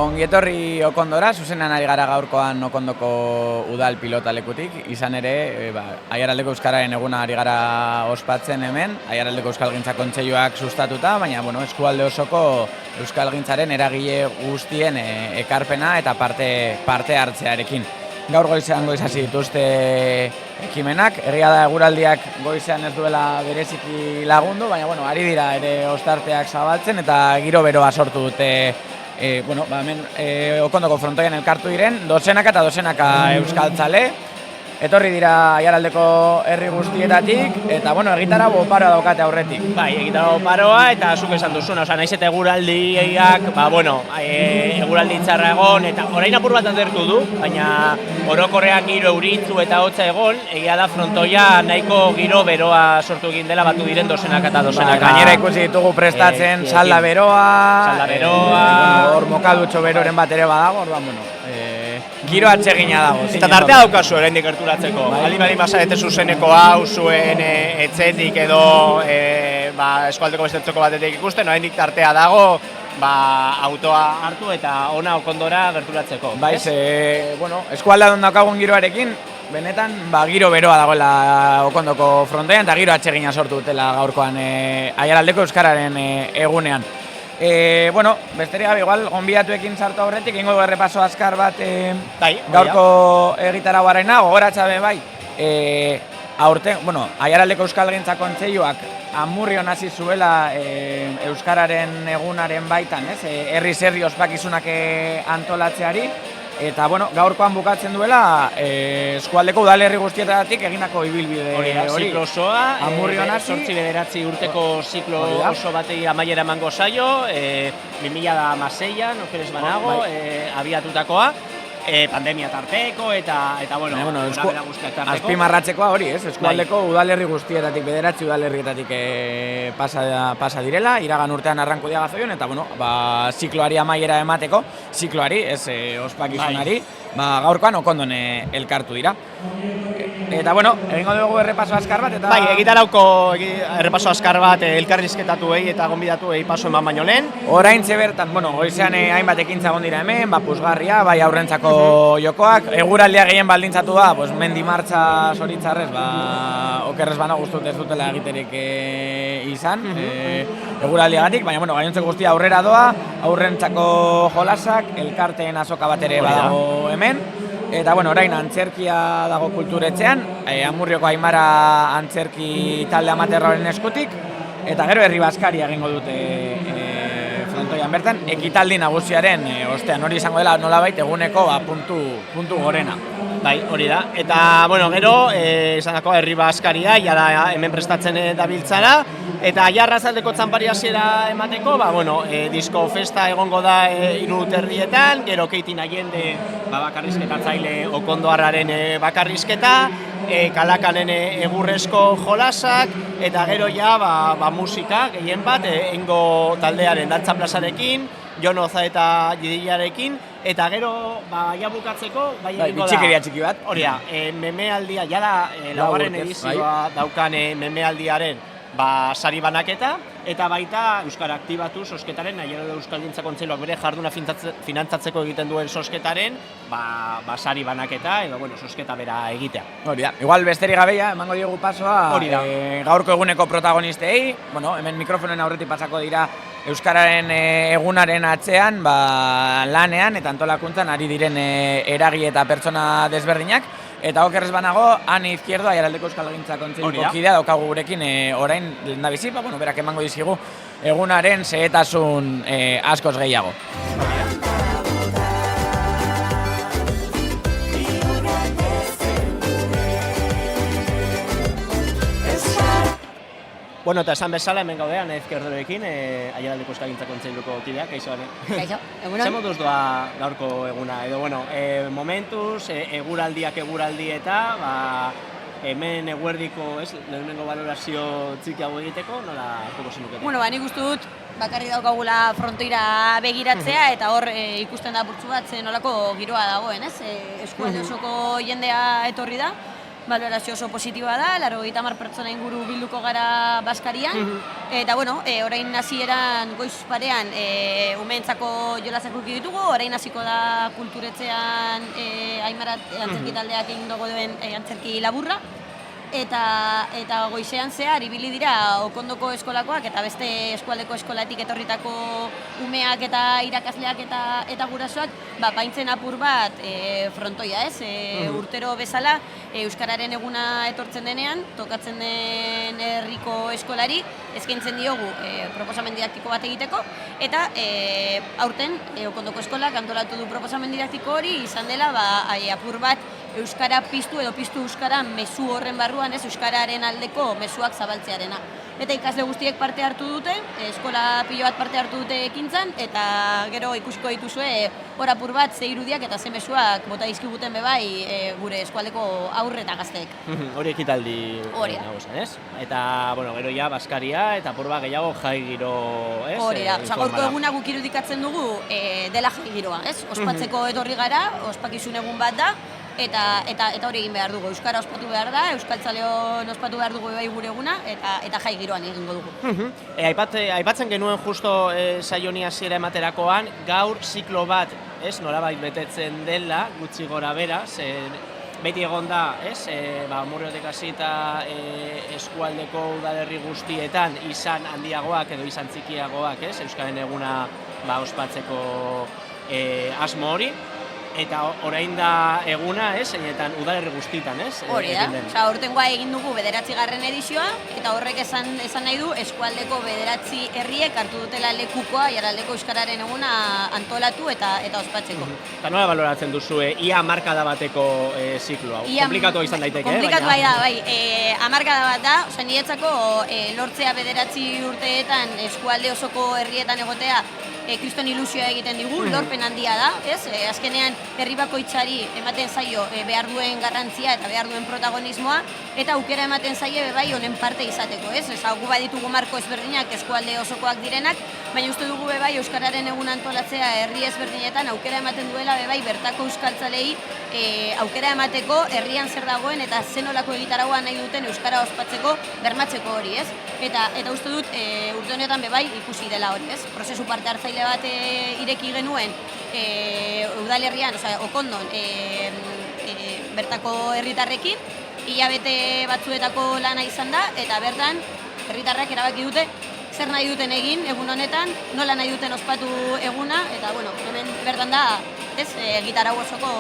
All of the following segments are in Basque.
ongietorri Okondora, zuzenan ari gara gaurkoan Okondoko udal pilotalekutik, izan ere, Aiaraldeko Euskararen eguna ari gara ospatzen hemen, Aiaraldeko Euskalgintza Kontseiluak sustatuta, baina eskualde osoko Euskalgintzaren eragile guztien ekarpena eta parte hartzearekin. Gaur goizean hasi dituzte ekimenak, egia da eguraldiak goizean ez duela bereziki lagundu, baina ari dira ere ostarteak zabaltzen eta giro beroa sortu dute hemen Okondoko frontoian elkartu diren dozenaka eta dozenaka euskaltzale. Etorri dira Aiaraldeko herri guztietatik, eta egitarau oparoa daukate aurretik. Bai, egitarau oparoa, eta zuk esan duzuna, naiz eta eguraldiak, eguraldi txarra egon, eta orain apur bat atertu du, baina orokorrean giro euritzu eta hotza egon, egia da frontoia nahiko giro beroa sortu egin dela, batu diren dozenaka eta dozenaka. Gainera ikusi ditugu prestatzen salda beroa, hor mokadutxo beroren bat ere badago, giro atsegina dago. Eta tartea daukazu oraindik gerturatzeko. Bali bazarete zuzeneko hau zuen etxetik edo eskualdeko bestetzeko batetik ikusten, oraindik tartea dago autoa hartu eta ona Okondora gerturatzeko. Eskualdean daukagun giroarekin, benetan giro beroa dagoela Okondoko frontoian eta giro atsegina sortu dutela gaurkoan Aiaraldeko Euskararen egunean. Besterik gabe, igual, gonbidatuekin sartu aurretik, ingo errepaso azkar bat gaurko egitarauarena, gogoratza bai. Aiaraldeko Euskalgintza Kontseiluak Amurrion hasi zuela Euskararen egunaren baitan, herri ospakizunak antolatzeari, eta gaurkoan bukatzen duela eskualdeko udalerri guztietatik egindako ibilbide hori. Ziklo osoa, Amurrion hasi, 8-9 urteko ziklo oso batei amaiera emango zaio, 2016an, okeres banago, abiatutakoa, pandemia tarteko eta guztiak tarteko. Azpimarratzekoa hori, eskualdeko udalerri guztietatik, 9 udalerrietatik pasa direla, iragan urtean arranko diagazoion, eta zikloari amaiera emateko, zikloari, ez ospakizunari, gaurkoan Okondon elkartu dira. Eta egingo dugu errepaso azkar bat, eta... Egitarauko errepaso azkar bat elkarrizketatuei eta gonbidatuei paso eman baino lehen. Oraintxe bertan, goizean hainbat ekintza egon dira hemen, puzgarria, aurrentzako jokoak, eguraldia gehien baldintzatu da, mendi martxa zoritzarrez, okerrez bana guztut ez dutela egiterik izan, eguraldiagatik, baina gainontzeko guztia aurrera doa, aurrentzako jolasak, elkarteen azoka bat ere badago hemen, eta orain antzerkia dago kulturetxean, Amurrioko Aimara antzerki talde amaterraren eskutik, eta gero herri baskaria egingo dute frontoian bertan, ekitaldi nagusiaren ostean, hori izango dela nolabait eguneko puntu gorena. Bai, hori da. Eta, gero, esandakoa herri baskaria, jada hemen prestatzen dabiltzara, eta jarrazaldeko txanpari hasiera emateko, disko festa egongo da 3 herrietan, gero Keitin Allende bakarrizketatzaile Okondoarraren bakarrizketa, Kalakanen egurrezko jolasak, eta gero musika, gehien bat, engo taldearen dantza plazarekin, Jon Oza eta Jidilarekin, eta gero, bukatzeko, bitxikeria txiki bat. Hori da, memealdia, jada, laugarren edizioa daukan memealdiaren sari banaketa, eta baita Euskara Aktibatu sosketaren, Aiaraldeko Euskalgintza Kontseiluak bere jarduna finantzatzeko egiten duen sosketaren, sari banaketa, edo, sosketa bera egitea. Hori da, igual besterik gabeia, emango diogu pasoa, gaurko eguneko protagonistei, hemen mikrofonen aurretik pasako dira Euskararen egunaren atzean, lanean eta antolakuntzan ari diren eragile eta pertsona desberdinak, eta okerrez banago, Ani Izquierdo, Aiaraldeko Euskalgintza Kontseiluko kidea daukagu gurekin orain lehendabizi, berak emango dizkigu egunaren xehetasun askoz gehiago. Eta esan bezala hemen gaudean Ani Izquierdorekin, Aiaraldeko Euskalgintza Kontseiluko kideak, kaixo Ani. Kaixo, egunon. Zer moduz doa gaurko eguna, edo momentuz, eguraldiak eguraldi eta hemen eguerdiko, lehenengo balorazio txikiago egiteko, nola joko zenukete? Nik uste dut bakarrik daukagula frontoira begiratzea eta hor ikusten da burtsu bat nolako giroa dagoen, eskualde osoko jendea etorri da. balorazio oso positiboa da, 90 pertsona inguru bilduko gara Baskarian, eta bueno, orain hasieran goiz parean umeentzako jolasak eduki ditugu, orain hasiko da kulturetzean Aimarat antzerki taldeak egin dugu duen antzerki laburra, eta goizean zehar ibili dira Okondoko eskolakoak eta beste eskualdeko eskolatik etorritako umeak eta irakasleak eta gurasoak paintzen apur bat frontoia, ez? Urtero bezala Euskararen eguna etortzen denean, tokatzen den herriko eskolari eskaintzen diogu proposamen didaktiko bat egiteko, eta aurten Okondoko eskolak antolatu du proposamen didaktiko hori izan dela apur bat Euskara piztu edo piztu Euskara mezu horren barruan, ez Euskararen aldeko mezuak zabaltzearena. Eta ikasle guztiek parte hartu dute, eskola pilo bat parte hartu dute ekintzan, eta gero ikusiko dituzue hor apur bat ze irudiak eta ze mezuak bota dizkiguten bebai gure eskualdeko aurre eta gazteek. Hori ekitaldi nagusen, ez? Eta, bueno, gero ja, Baskaria eta apur bat gehiago jai giro, ez? Hori da, gaurko eguna guk irudikatzen dugu dela jai giroa, ez? Ospatzeko etorri gara, ospakizun egun bat da, eta hori egin behar dugu. Euskara ospatu behar da, Euskaltzaleon ospatu behar dugu bai gure eguna, eta jai giroan egingo dugu. Aipatzen genuen justo saio honi hasiera ematerakoan, gaur ziklo bat, ez, nolabait betetzen dela, gutxi gora bera, beti egon da, ez, Amurriotik hasita eskualdeko udalerri guztietan izan handiagoak edo izan txikiagoak, ez, Euskaren eguna ospatzeko asmo hori. Eta orain da eguna, ez, zeinetan udalerri guztietan, ez? Hori da, aurtengoa egin dugu 9. edizioa, eta horrek esan nahi du eskualdeko 9 herriek hartu dutela lekukoa Aiaraldeko Euskararen eguna antolatu eta ospatzeko. Eta nola baloratzen duzue, ia hamarkada bateko ziklo hau? Komplikatu izan daiteke, komplikatu bai da, bai. Hamarkada bat da, niretzako lortzea 9 urteetan eskualde osoko herrietan egotea kriston ilusioa egiten digu, lorpen handia da, ez? Azkenean herri bakoitzari ematen zaio behar duen garrantzia eta behar duen protagonismoa, eta aukera ematen zaie bai honen parte izateko, ez? Gu baditugu marko ezberdinak eskualde osokoak direnak, baina uste dugu bai Euskararen egun antolatzea herri ezberdinetan aukera ematen duela bai bertako euskaltzalei aukera emateko herrian zer dagoen eta zenolako egitaragoa nahi duten Euskara ospatzeko bermatzeko hori, ez? Eta uste dut urte honetan bai ikusi dela hori, ez? Prozesu parte hartzaile bat ireki genuen udalerrian, Okondon, bertako herritarrekin, hilabete batzuetako lana izan da, eta bertan herritarrak erabaki dute zer nahi duten egin egun honetan, nola nahi duten ospatu eguna, eta bueno, hemen bertan da, ez, gitarau osoko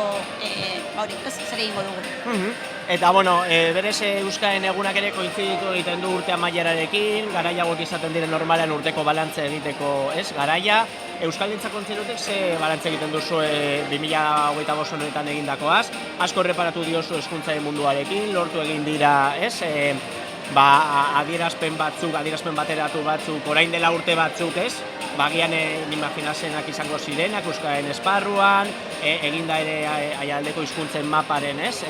hori, ez, zer egingo dugu. Eta, bueno, berez Euskaren egunak ere kointziditu egiten du urte amaierarekin, garaia hauek izaten diren normalean urteko balantze egiteko, ez, garaia. Euskaldintza kontzertutik ze balantze egiten duzu 2025 honetan egindakoaz, asko erreparatu diozu hezkuntzaren munduarekin, lortu egin dira, ez, adierazpen bateratu batzuk, orain dela urte batzuk, ez, bagian imaginazenak izango zirenak Euskararen esparruan, eginda ere Aiaraldeko hizkuntzen maparen, ez,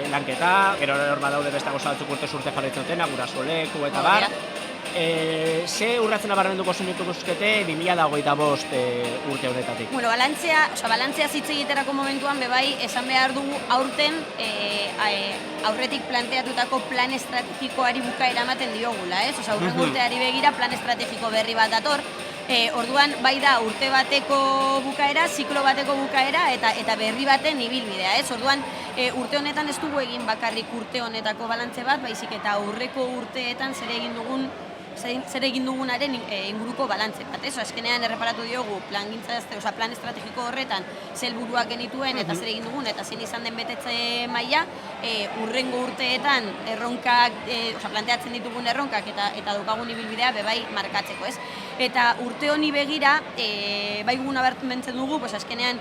lanketa, gero hor badaude beste gauza batzuk urtez urte jarraitzen dutena, guraso leku eta bar. Ze urratzen abarrenduko zenituko zuzkete 2025 urte honetatik? Bueno, balantzea hitz egiterako momentuan bebai esan behar dugu aurten aurretik planteatutako plan estrategikoari bukaera ematen diogula, ez? Aurreko urteari begira plan estrategiko berri bat dator. Orduan, bai da urte bateko bukaera, ziklo bateko bukaera eta berri baten ibilbidea, ez? Orduan, urte honetan ez dugu egin bakarrik urte honetako balantze bat, baizik eta aurreko urteetan zer egin dugunaren inguruko balantze bat, ez? Azkenean erreparatu diogu plan estrategiko horretan ze helburuak genituen eta zer egin dugun eta zein izan den betetze maila, urrengo urteetan erronkak, planteatzen ditugun erronkak eta daukagun ibilbidea bebai markatzeko, ez? Eta urte honi begira, bai gugun abertzen dugu, azkenean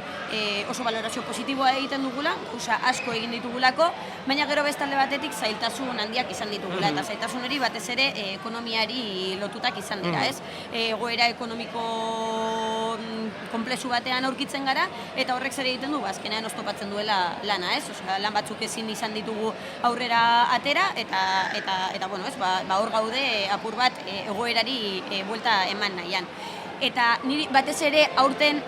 oso valorazio positiboa egiten dugula, asko egin ditugulako, baina gero bestalde batetik zailtasun handiak izan ditugula, eta zailtasun hori batez ere ekonomiari lotutak izan dira, ez? Egoera ekonomiko konplexu batean aurkitzen gara, eta horrek zer egiten du, azkenean oztopatzen duela lana, ez? Lan batzuk ezin izan ditugu aurrera atera, eta bueno, ez, hor gaude apur bat egoerari buelta eman nahian. eta niri batez ere aurten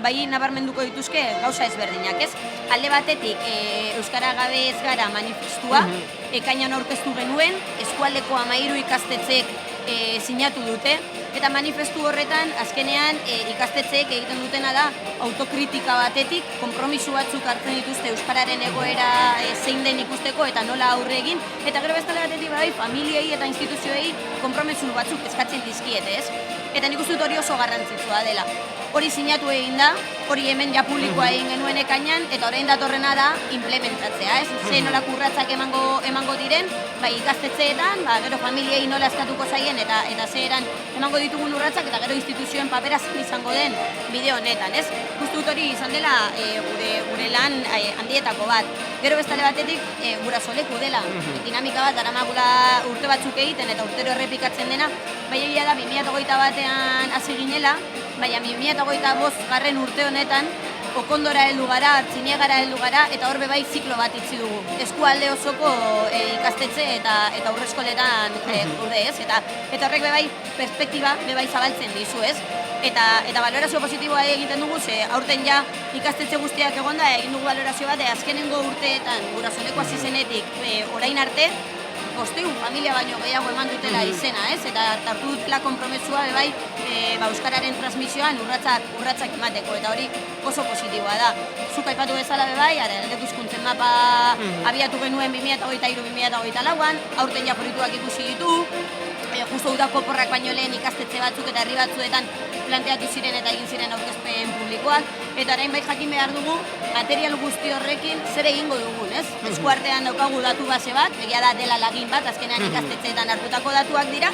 bai nabarmenduko dituzke gauza ezberdinak, ez? Alde batetik Euskara gabe ez gara manifestua, ekainan aurkeztu genuen, eskualdeko 13 ikastetxeek sinatu dute, eta manifestu horretan azkenean ikastetxeek egiten dutena da autokritika batetik, konpromiso batzuk hartzen dituzte euskararen egoera zein den ikusteko eta nola aurre egin, eta gero beste batetik bai familiei eta instituzioei konpromiso batzuk eskatzen dizkiete, ez? Eta nik uste dut hori oso garrantzitsua dela. Hori sinatu egin da, hori hemen ja publikoa egin genuen ekainan, eta orain datorrena da implementatzea, ez? Ze nolako urratsak emango diren, bai ikastetxeetan, gero familiei nola eskatuko zaien eta zeeran emango ditugun urratsak eta gero instituzioen papera zen izango den bide honetan, ez? Justu dut hori izan dela gure lan handietako bat. Gero bestale batetik gurasoleku dela, dinamika bat daramagula urte batzuk egiten eta urtero errepikatzen dena, bai egia da 2021 batean hasi ginela, baina 2025 urte honetan Okondora heldu gara, Artziniegara heldu gara, eta hor bai ziklo bat itzi dugu. Eskualde osoko ikastetxe eta aurreskoletan gaude, ez? Eta horrek bai perspektiba bai zabaltzen dizu, ez? Eta valorazio positiboa egiten dugu, ze aurten ja ikastetxe guztiak egonda egin dugu valorazio bat, azkenengo urteetan gurasoleko hasi zenetik orain arte, 500 familia baino gehiago eman dutela izena, ez? Eta hartu dutela konpromesua bai euskararen transmisioan urratsak emateko, eta hori oso positiboa da. Zuk aipatu bezala bai, aldeko hizkuntzen mapa abiatu genuen 2023-2024an, aurten ja proiektuak ikusi ditu, justu udako porrak baino lehen ikastetxe batzuk eta herri batzuetan planteatu ziren eta egin ziren aurkezpen publikoak, eta orain bai jakin behar dugu material guzti horrekin zer egingo dugun, ez? Eskuartean daukagu datu base bat, egia da dela lagin bat, azkenean ikastetxeetan hartutako datuak dira,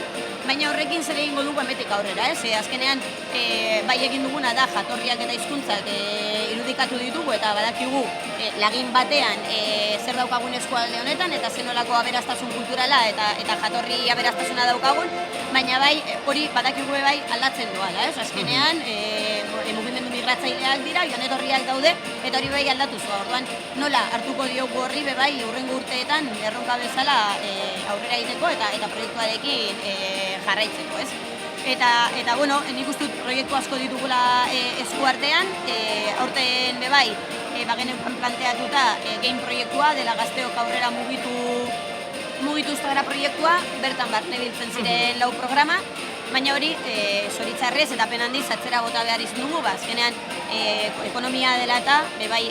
baina horrekin zer egingo dugu hemetik aurrera, ez? Azkenean bai egin duguna da jatorriak eta hizkuntzak irudikatu ditugu eta badakigu lagin batean zer daukagun eskualde honetan eta zenolako aberastasun kulturala eta jatorri aberastasuna daukagun, baina bai hori badakigu bai aldatzen doala, ez? Azkenean mugimendu migratzaileak dira, joan-etorriak daude, eta hori bai aldatu zua. Orduan, nola hartuko diogu horri bai hurrengo urteetan erronka bezala aurrera egiteko eta proiektuarekin jarraitzeko, ez? Eta bueno, nik uste dut proiektu asko ditugula eskuartean, aurten bai, bageneukan planteatuta game proiektua, dela gazteok aurrera mugitu gara proiektua, bertan barne biltzen ziren 4 programa, baina hori zoritzarrez eta pen handiz atzera bota behar izan dugu, azkenean ekonomia dela eta bai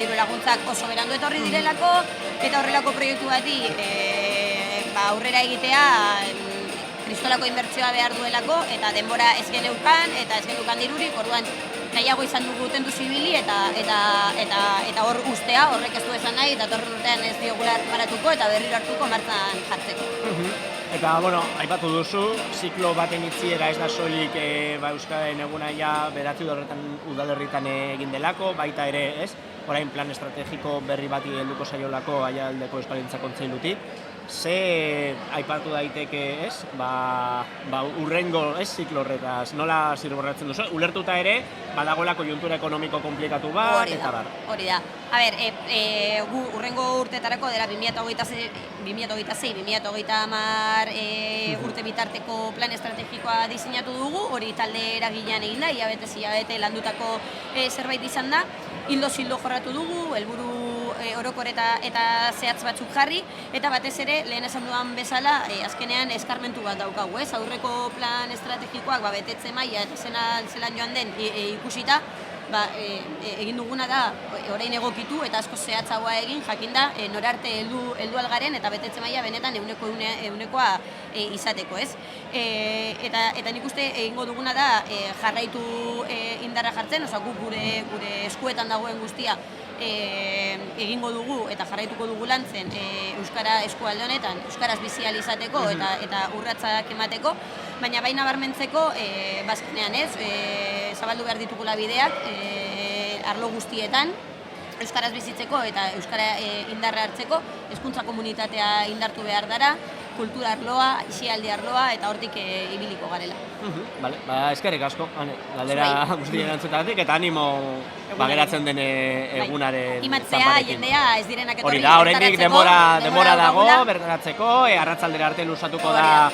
diru laguntzak oso berandu etorri direlako, eta horrelako proiektu bati aurrera egitea kristolako inbertsioa behar duelako, eta denbora ez geneukan, eta ez geneukan dirurik, orduan nahiago izan dugu tendu zibili eta hor ustea, horrek ez du esan nahi, eta torren urtean ez diogula paratuko eta berriro hartuko martzan jartzeko. Eta, bueno, aipatu duzu, ziklo baten itziera ez da soilik Euskararen eguna ja beratzi udalerritan egin delako, baita ere, ez? Orain plan estrategiko berri bati helduko saiolako Aialdeko Euskaldintza Kontseilutik. Ze aipatu daiteke, ez? Urrengo, ez, ziklo horretaz, nola zirborratzen duzu? Ulertuta ere, badagoela konjuntura ekonomiko komplikatu bat, eta bar. Hori da. A ber, gu urrengo urteetarako dela 2026-2030 urte bitarteko plan estrategikoa diseinatu dugu, hori talde eragilean egin da, hilabete landutako zerbait izan da, hildo jorratu dugu, helburu orokor eta zehatz batzuk jarri, eta batez ere, lehen esan dudan bezala, azkenean eskarmentu bat daukagu, ez? Aurreko plan estrategikoak betetze maila eta zelan joan den ikusita, egin duguna da orain egokitu eta asko zehatzagoa egin, jakinda norarte heldu algaren eta betetze maila benetan eunekoa izateko, ez? Eta nik uste egingo duguna da jarraitu indarra jartzen, guk gure eskuetan dagoen guztia egingo dugu eta jarraituko dugu lantzen Euskara eskualde honetan, Euskaraz bizial izateko eta urratsak emateko, baina baina barmentzeko, bazkenean ez, zabaldu behar ditugula bideak, arlo guztietan, Euskaraz bizitzeko eta Euskara indarra hartzeko, hezkuntza komunitatea indartu behar dara, kultura arloa, isialdi arloa, eta hortik ibiliko garela. Bale, eskerrik asko, galdera guztien antzutatik, eta animo geratzen den egunaren Imatzea, jendea, ez direnak etorri. Hori da, oraindik denbora dago, bertaratzeko, arratsaldera arte luzatuko da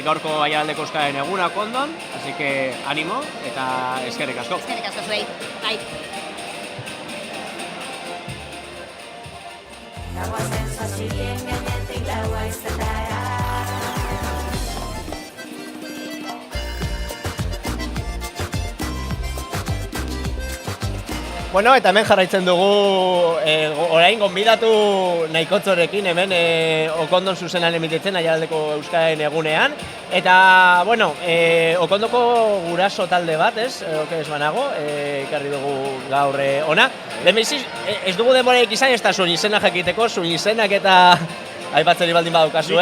gaurko Aiaraldeko Euskararen egunak ondon, así que animo eta eskerrik asko. Eskerrik asko zuei. Bai. Bueno, eta hemen jarraitzen dugu orain gonbidatu nahikotzorekin hemen Okondon zuzenan emititzen Aiaraldeko Euskararen egunean. Eta, bueno, Okondoko guraso talde bat, ez? Ez banago, ekarri dugu gaur ona. Lehenbizi, ez dugu denboraik izan, ez da zuen izena jakiteko, zuen izenak eta aipatzeri baldin badukazu,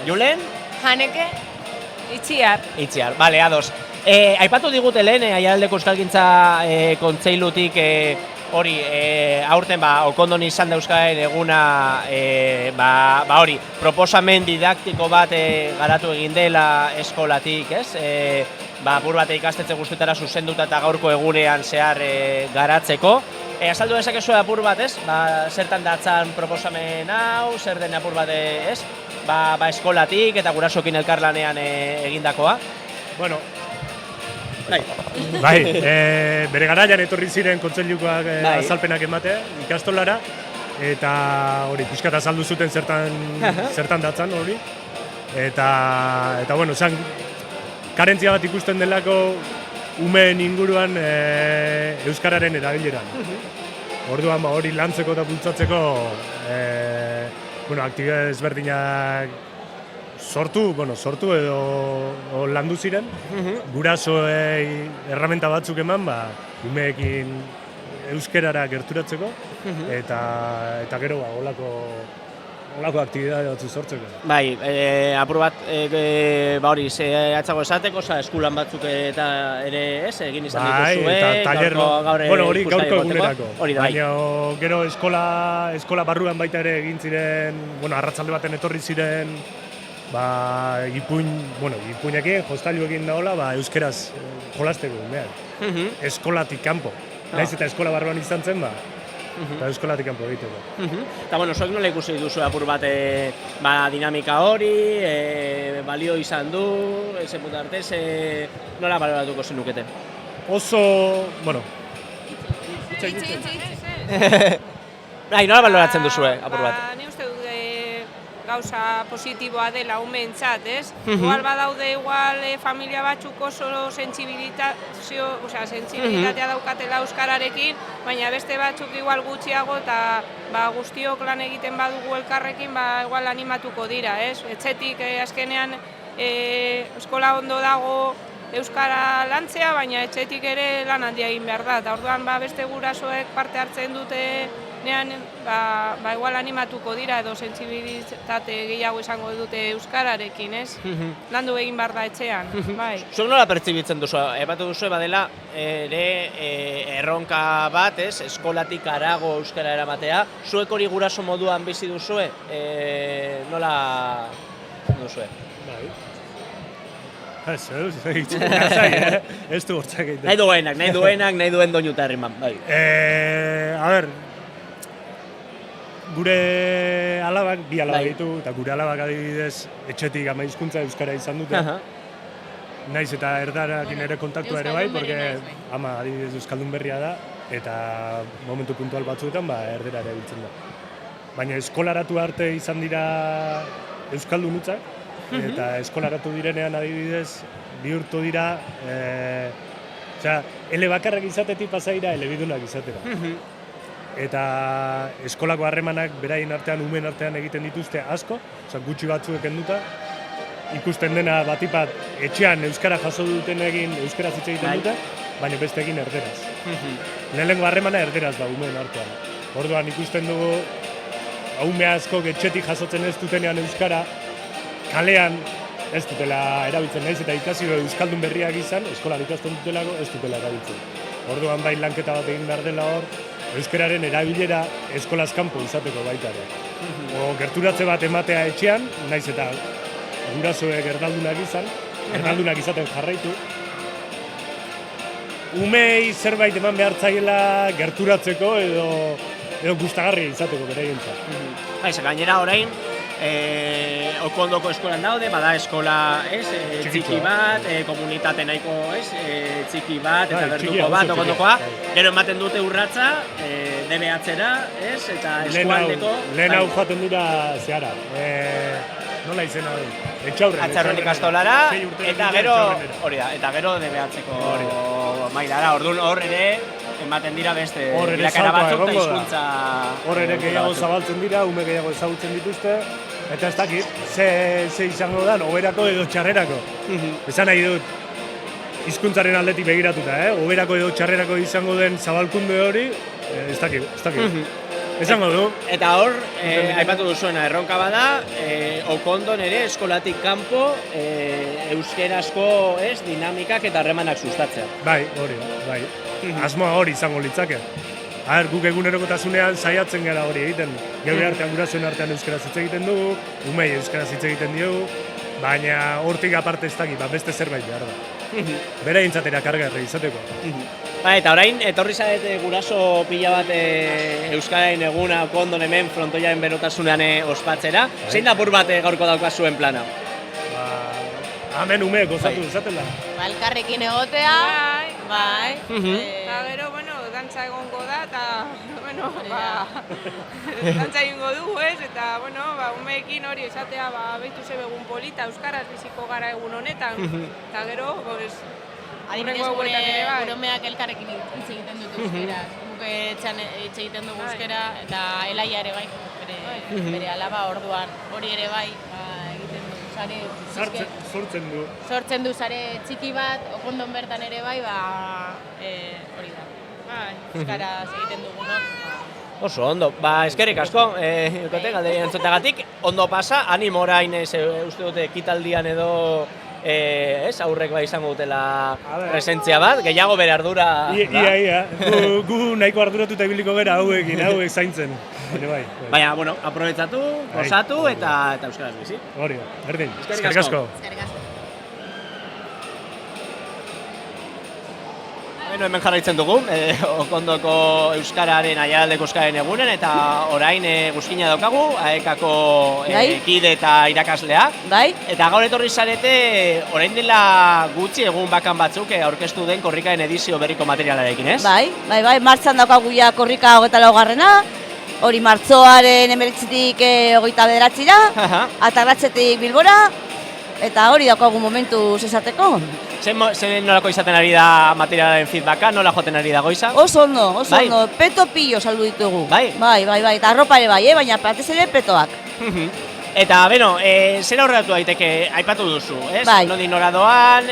Julen? Haneke, Itziar. Itziar, bale, ados. Aipatu digute lehen, Aiaraldeko Euskalgintza kontseilutik hori, aurten Okondon izan da Euskararen eguna, hori, proposamen didaktiko bat garatu egin dela eskolatik, ez? Apur bat ikastetxe guztietara zuzenduta eta gaurko egunean zehar garatzeko. Azaldu dezakezu apur bat, ez? Zertan datzan proposamen hau, zer den apur bat, ez? Eskolatik eta gurasokin elkarlanean egindakoa. Bueno, bai, bere garaian etorri ziren kontseilukoak azalpenak ematea ikastolara eta hori pixkat azaldu zuten zertan datzan hori eta bueno, karentzia bat ikusten delako umeen inguruan euskararen erabileran. Orduan hori lantzeko eta bultzatzeko aktibitate ezberdinak sortu edo landu ziren, gurasoei erramenta batzuk eman, umeekin euskerara gerturatzeko, eta gero holako aktibitate batzu sortzeko. Bai, apur bat, hori, zehatzago esateko, eskulan batzuk eta ere egin izan dituzue. Bai, eta taller, hori gaurko egunerako. Baina gero eskola barruan baita ere egin ziren, arratsalde baten etorri ziren, ipuinekin, jostailuekin daola, euskeraz jolasteko umean. Eskolatik kanpo. Naiz eta eskola barruan izan zen, eta eskolatik kanpo egiteko. Eta, zuek nola ikusi duzu apur bat dinamika hori, balio izan du, eze puntu arte, nola baloratuko zenukete? Oso, nola baloratzen duzue apur bat? Ni uste dut gauza positiboa dela umeentzat, ez? Igual badaude familia batzuk oso sentsibilitatea daukatela euskararekin, baina beste batzuk igual gutxiago eta guztiok lan egiten badugu elkarrekin, igual animatuko dira, ez? Etxetik azkenean eskola ondo dago euskara lantzea, baina etxetik ere lan handia egin behar da. Eta orduan beste gurasoek parte hartzen dute igual animatuko dira edo sentsibilitate gehiago izango dute euskararekin, ez? Landu egin behar da etxean, bai. Zuek nola pertzibitzen duzu? Epatu duzu badela ere erronka bat, ez? Eskolatik harago euskara eramatea. Zuek hori guraso moduan bizi duzue? Nola duzue? Bai. Ez du hortzak egiten. Nahi duen doinuta herriman, bai. A ber, gure alabak, bi alaba ditu, eta gure alabak adibidez etxetik ama hizkuntza euskara izan dute. Naiz eta erdarakin ere kontaktua ere bai, porque ama adibidez euskaldun berria da, eta momentu puntual batzuetan erdera ere biltzen da. Baina eskolaratu arte izan dira euskaldun hutzak, eta eskolaratu direnean adibidez bihurtu dira, ele bakarrak izatetik pasaira elebidunak izatera. Eta eskolako harremanak beraien artean, umeen artean egiten dituzte asko, gutxi batzuek kenduta, ikusten dena batipat etxean euskara jaso duten egin euskara hitz egiten dute, baina beste egin erderaz. Lehenengo harremana erderaz da umeen artean. Orduan ikusten dugu, ume askok etxetik jasotzen ez dutenean euskara, kalean ez dutela erabiltzen naiz eta ikasi euskaldun berriak izan, eskolan ikasten dutelako ez dutela erabiltzen. Orduan bai lanketa bat egin behar dela hor, euskararen erabilera eskolaz kanpo izateko baita ere. Gerturatze bat ematea etxean, naiz eta gurasoek erdaldunak izaten jarraitu. Umei zerbait eman behar zaiela gerturatzeko edo gustagarria izateko beraientzat. Gainera orain, Okondoko eskolan daude, bada eskola, txiki bat, komunitate nahiko, txiki bat, eta bertuko bat, Okondokoa. Gero ematen dute urratsa, DBH-era, eta eskualdeko... Lehen hau joaten dira zehara. Nola izena du? Atxarren ikastolara, eta gero, hori da, eta gero DBH-ko mailara. Orduan hor ere, ematen dira beste bilakara batzuk eta hizkuntza... Hor ere gehiago zabaltzen dira, ume gehiago ezagutzen dituzte, eta ez dakit, ze izango da, oberako edo txarrerako. Esan nahi dut, hizkuntzaren aldetik begiratuta, oberako edo txarrerako izango den zabalkunde hori, ez dakit. Esango du. Eta hor, aipatu duzuena, erronka bada, Okondon ere eskolatik kanpo euskerazko dinamikak eta harremanak sustatzea. Bai, hori, bai. Asmoa hori izango litzake. Guk egunerokotasunean saiatzen gara hori egiten. Geure artean, gurasoen artean euskaraz hitz egiten dugu, umei euskaraz hitz egiten diogu, baina hortik aparte ez dakit, beste zerbait behar da. Bera intzatera kargarri izateko. Eta orain, etorri zarete guraso pila bat Euskararen eguna Okondon hemen frontoiaren berotasunean ospatzera. Zein da apur bat gaurko daukazuen plana? Hemen umeek gozatu izatela. Elkarrekin egotea, bai. Eta gero, dantza egongo da, eta, dantza egingo dugu, eta, umeekin hori esatea, behitu zebegun polita, euskaraz biziko gara egun honetan, eta gero, adibidez, gure umeak elkarrekin hitz egiten dut euskeraz, guk etxan hitz egiten dugu euskera, eta Elaia ere bai, bere alaba orduan, hori ere bai, egiten dugu, sare... Sortzen du sare txiki bat, Okondon bertan ere bai, hori da. Euskaraz egiten dugunok. Oso, ondo. Eskerrik asko, galderien entzutagatik. Ondo pasa, animo orain uste dute ekitaldian edo aurrek izango dutela presentzia bat, gehiago bere ardura. Ia. Gu nahiko arduratuta ibiliko gara hauek zaintzen. Baina, aprobetsatu, posatu eta euskaraz bizi. Hori, berdin. Eskerrik asko. Hemen jarraitzen dugu, Okondoko Euskararen, Aiaraldeko Euskararen egunen, eta orain guzkina daukagu, AEK-ko kide eta irakaslea. Eta gaur etorri zarete, orain dela gutxi egun bakan batzuk aurkeztu den korrikaen edizio berriko materialarekin, ez? Bai, martxan daukagu ja korrika 24garrena, hori martxoaren 19tik 29ra, Atarratzetik Bilbora, eta hori daukagu momentu esateko. Zer nolako izaten ari da materialaren feedbacka, nola joaten ari da goiza? Oso ondo, peto pillo saldu ditugu. Bai, eta arropa ere bai, baina batez ere petoak. Eta, zer aurreratu daiteke aipatu duzu, ez? Nondik nora doan,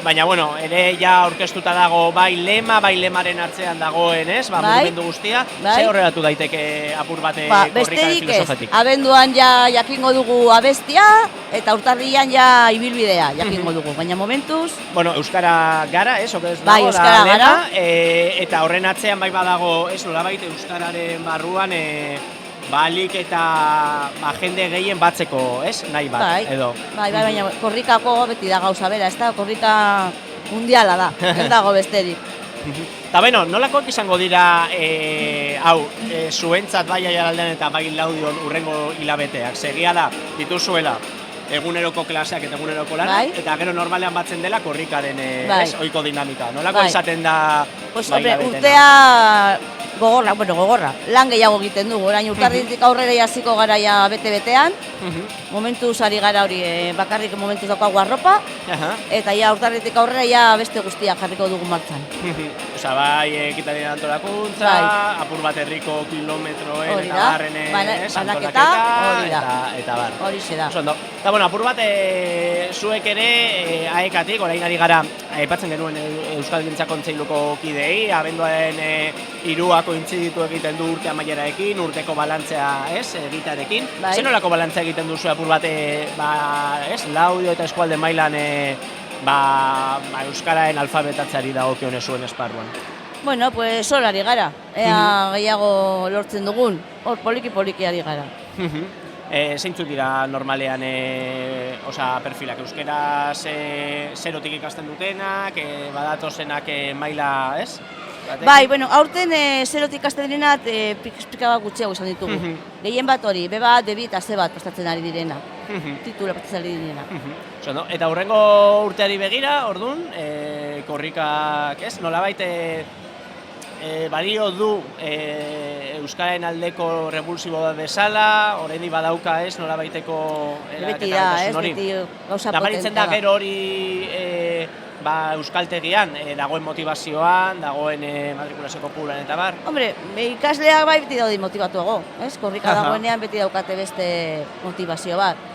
baina, ere ja aurkeztuta dago bai lemaren atzean dagoen, ez? Mugimendu guztia, zer aurreratu daiteke apur bate korrikaren filosofetik? Abenduan ja jakingo dugu abestia, eta urtarrian ja ibilbidea jakingo dugu, baina momentuz... Euskara gara, ez? Bai, Euskara gara. Eta horren atzean bai badago, ez nolabait Euskararen barruan, balik eta jende gehien batzeko, ez? Nahi bat, edo. Bai, baina korrikako beti da gauza bera, ez da? Korrika mundiala da, ez dago besterik. Eta nolakoak izango dira, zuentzat bai Aiaraldean eta bai Laudion urrengo hilabeteak? Segia da, dituzuela eguneroko klaseak eta eguneroko lana, eta gero normalean batzen dela korrikaren ohiko dinamika. Nolako izaten da urtea gogorra, lan gehiago egiten dugu, orain urtarritik aurrera hasiko gara ja bete-betean, momentuz ari gara hori, bakarrik momentuz daukagu arropa, eta ja urtarritik aurrera ja beste guztiak jarriko dugu martxan. Osa, bai, ekitalien antolakuntza, apur bat herriko kilometroen eta barrenen banaketa, eta bar. Hori da. Eta, apur bat zuek ere AEK-tik, orain ari gara, aipatzen genuen Euskalgintza Kontseiluko kidei, abenduaren 3 kointziditu egiten du urte amaierarekin, urteko balantzea egitearekin. Zer nolako balantzea egiten duzu apur bat, Laudio eta eskualde mailan Euskararen alfabetatzeari dagokion zuen esparruan? Bueno, pues hor ari gara, ea gehiago lortzen dugun, hor poliki ari gara. Zeintzuk dira normalean perfilak euskeraz zerotik ikasten dutenak, badatozenak maila, ez? Bai, bueno, aurten zerotik ikasten direnat pika bat gutxiago izan ditugu. Gehien bat hori, B bat, B eta C bat prestatzen ari direna. Titula prestatzen ari direna. Eta hurrengo urteari begira, orduan, korrikak, ez? Nolabait balio du Euskararen aldeko revulsibo bat bezala, oraindik badauka ez nolabaiteko beti da, ez, beti gauza potente da. Gero hori euskaltegian dagoen motivazioan, dagoen matrikulazio kopuruan eta bar. Hombre, ikasleak bai beti daude motivatuago, ez? Korrika dagoenean beti daukate beste motivazio bat.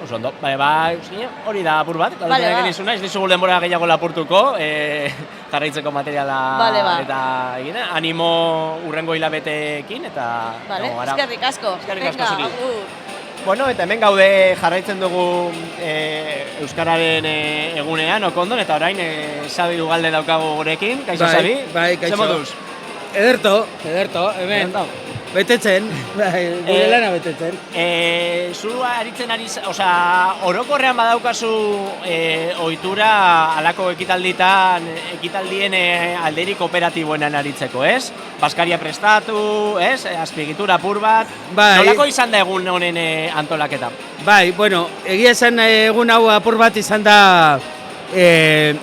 Oso ondo, hori da apur bat, galdetzen izuna, ez dizugu denbora gehiago lapurtuko, jarraitzeko materiala eta animo urrengo hilabeteekin eta... Eskerrik asko. Eskerrik asko zuri. Bueno, eta hemen gaude jarraitzen dugu Euskararen egunean, Okondon, eta orain Xabi Ugalde daukagu gurekin, kaixo Xabi? Bai, kaixo. Zemoduz? Ederto, hemen. Betetzen, gure lana betetzen. Zu aritzen ari, orokorrean badaukazu ohitura alako ekitaldien alderik kooperatiboenan aritzeko, ez? Baskaria prestatu, ez? Azpiegitura apur bat. Nolako izan da egun honen antolaketa? Bai, bueno, egia esan egun hau apur bat izan da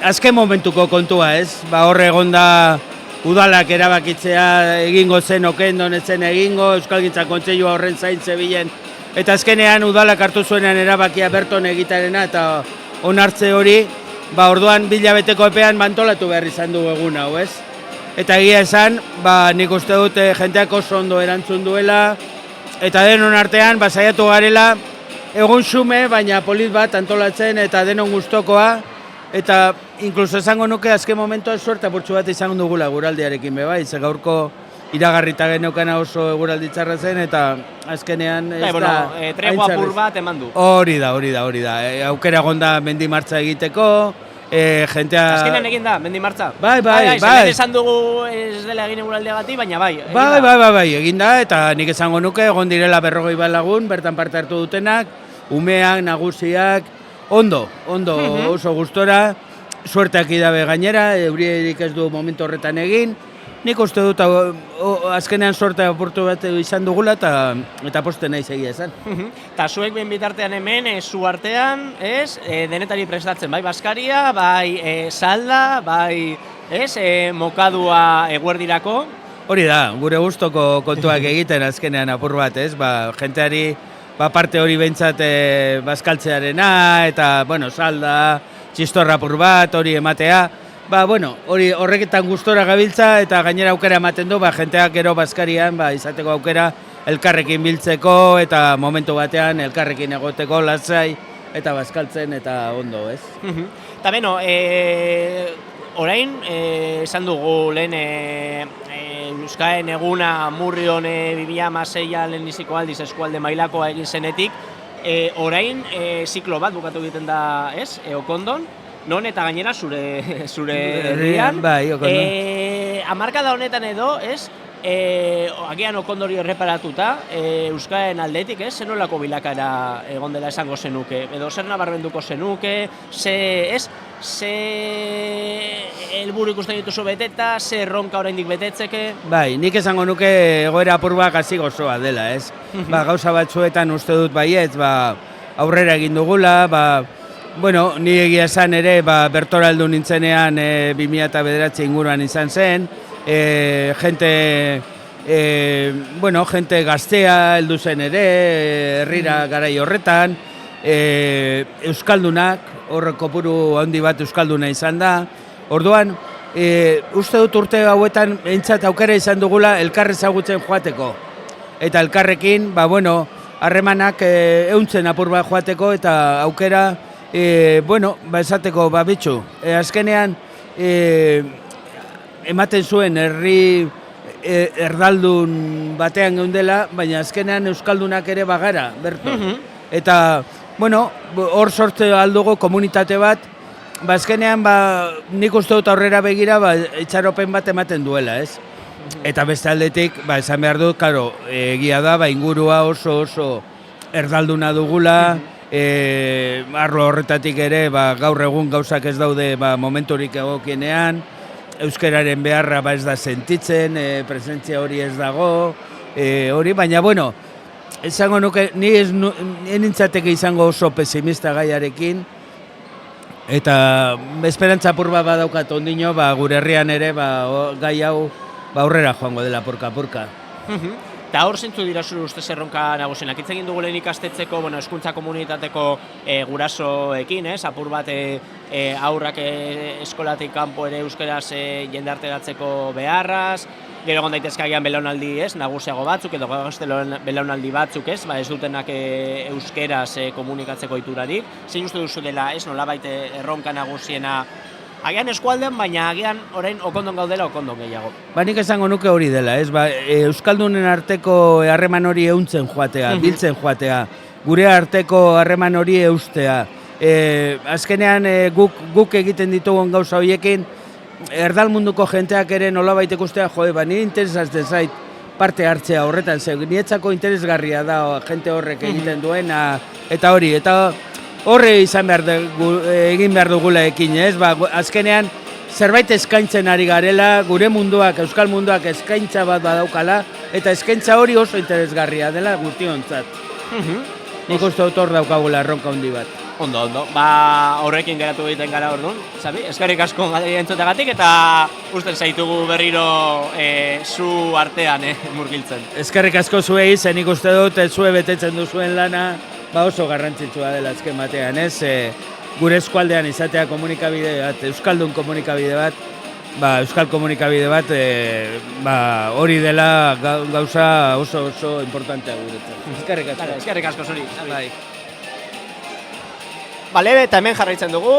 azken momentuko kontua, ez? Horre egon da udalak erabakitzea egingo zen Okendon etzen egingo, Euskalgintza Kontseilua horren zain zebilen. Eta azkenean udalak hartu zuenean erabakia berton egitarena eta onartze hori, orduan bilabeteko epean antolatu behar izan dugu egun hau, ez? Eta egia esan, nik uste dut jenteak oso ondo erantzun duela, eta denon artean, saiatu garela, egun xume, baina polit bat antolatzen eta denon gustokoa, eta inkluso esango nuke azken momentuan suerte apurtxu bat izango dugula eguraldiarekin bai, ze gaurko iragarrita geneukana oso eguraldi txarra zen eta azkenean ez da... Tregua apur bat eman du. Hori da. Aukera gonda mendi martza egiteko, jentea... Azkenean egin da, mendi martza? Bai. Zelen esan dugu ez dela egin eguraldiagatik, baina bai. Bai, egin da, eta nik esango nuke, egon direla 40 bat lagun, bertan parte hartu dutenak, umeak, nagusiak, ondo, oso gustora, suerteak idabe gainera, eurierik ez du momentu horretan egin, nik uste dut azkenean suerte apurtu bat izan dugula eta posten nahi egia esan. Eta zuek ben bitartean hemen, zu artean, denetari prestatzen, bai Baskaria, bai salda, bai mokadua eguerdirako. Hori da, gure gustoko kontuak egiten azkenean apur bat, jenteari parte hori behintzat bazkaltzearena eta, salda, txistorra apur bat, hori ematea. Hori horreketan gustora gabiltza eta gainera aukera ematen du, jenteak gero Baskarian izateko aukera elkarrekin biltzeko eta momentu batean elkarrekin egoteko lasai eta bazkaltzen eta ondo, ez? Eta beno, orain, esan dugu lehen Euskaren eguna Murrion 2016 leheniziko aldiz eskualde mailakoa egin zenetik, orain ziklo bat bukatu egiten da, ez, Okondon, non eta gainera zure herrian. Bai, Okondon. Hamarkada honetan edo, ez, agian Okondori erreparatuta, Euskaren aldetik, ez, zenolako bilakara egon dela esango zenuke, edo zer nabarmenduko zenuke, ze helburu ikusten dituzu beteta, ze erronka oraindik betetzeke? Bai, nik esango nuke egoera apur bat gazi gozoa dela, ez? Gauza batzuetan uste dut baietz, aurrera egin dugula, ni egia esan ere, bertora heldu nintzenean 2009 inguruan izan zen, jente gaztea heldu zen ere, herrira garai horretan, euskaldunak, horrek kopuru handi bat euskalduna izan da. Orduan, uste dut urte hauetan entzat aukera izan dugula elkarre ezagutzen joateko. Eta elkarrekin, harremanak euntzen apur bat joateko eta aukera, esateko, bitxu. Azkenean, ematen zuen herri erdaldun batean geundela, baina azkenean euskaldunak ere bagara, berto. Eta, hor sortze aldugu komunitate bat, azkenean, nik uste dut aurrera begira, itxaropen bat ematen duela, ez? Eta beste aldetik, esan behar dut, egia da, ingurua oso erdalduna dugula, arlo horretatik ere, gaur egun gauzak ez daude momenturik egokienean, euskararen beharra ez da sentitzen, presentzia hori ez dago, hori, baina, bueno, esango nuke, ni nintzateke izango oso pesimista gaiarekin, eta esperantza apur bat badaukat ondino, gure herrian ere gai hau aurrera joango dela purka-purka. Eta hor zintzu dira zure ustez erronka nagusienak. Hitz egin dugu lehen ikastetxeko, hezkuntza komunitateko gurasoekin, apur bat aurrak eskolatik kanpo ere euskaraz jendarteratzeko beharraz, gero egon daitezke agian belaunaldi nagusiago batzuk, edo belaunaldi batzuk ez dutenak euskeraz komunikatzeko iturarik. Zein uste duzu dela nolabait erronka nagusiena agian eskualdean, baina agian orain okondon gaudela okondon gehiago. Nik esango nuke hori dela, euskaldunen arteko harreman hori ehuntzen joatea, biltzen joatea, gure arteko harreman hori eustea. Azkenean guk egiten ditugun gauza horiekin, erdal munduko jenteak ere nolabait ikustea, nire interesatzen zait parte hartzea horretan, niretzako interesgarria da jente horrek egiten duena, eta hori, eta horre egin behar dugula ekin, azkenean zerbait eskaintzen ari garela, gure munduak, euskal munduak eskaintza bat badaukala, eta eskaintza hori oso interesgarria dela guztiontzat. Nik uste dut hor daukagula erronka handi bat. Ondo. Horrekin geratu egiten gara orduan, Xabi, eskerrik asko entzutegatik eta usten zaitugu berriro zu artean murgiltzen. Eskerrik asko zuei, zen nik uste dut zue betetzen duzuen lana, oso garrantzitsua dela azken batean, gure eskualdean izatea komunikabide bat, euskaldun komunikabide bat, euskal komunikabide bat, hori dela gauza oso importantea guretzat. Eskerrik asko. Eskerrik asko zuri. Bale, eta hemen jarraitzen dugu,